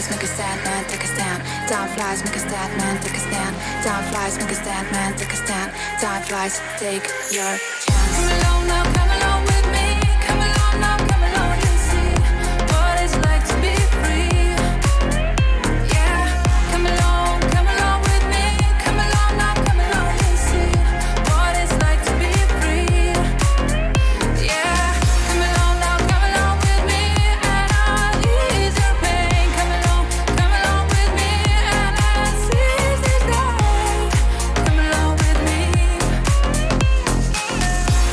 flies, make a stand, man, take a stand. Time flies, make a stand, man, take a stand. Time flies, make a stand, man, take a stand. Time flies, take your chance. Come along now, come along with me. Come along now, come along, you'll see what it's like to be free. Yeah, come along with me. Come along now, come along, you'll see what it's like to be free. Yeah, come along now, come along with me, and I'll ease your pain. Come along with me, and let's seize this day. Come along with me.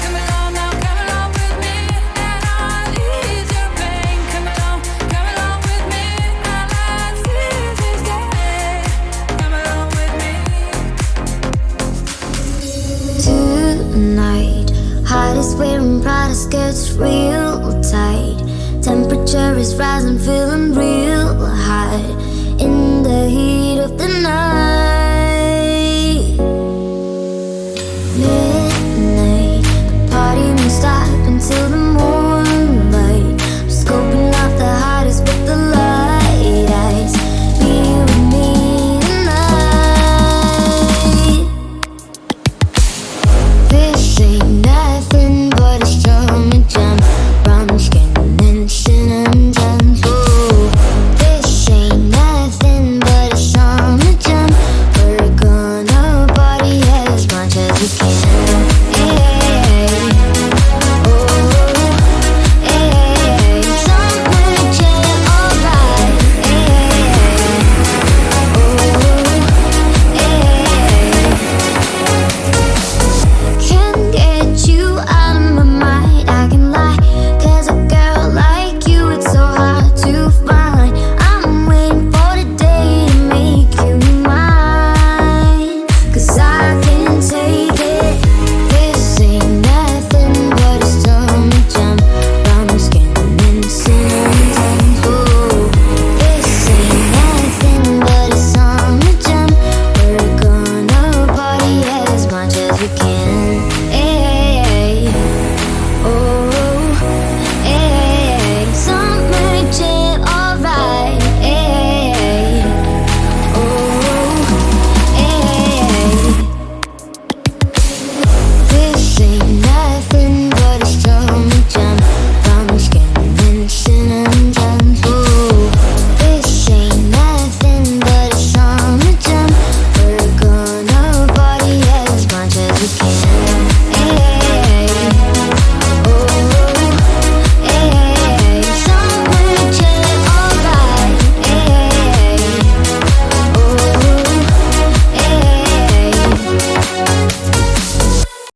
Come along now, come along with me, and I'll ease your pain. Come along with me, and let's seize this day. Come along with me. Tonight, heart is wearing Prada skirts real tight. Temperature is rising, feeling real hot in the heat of the night.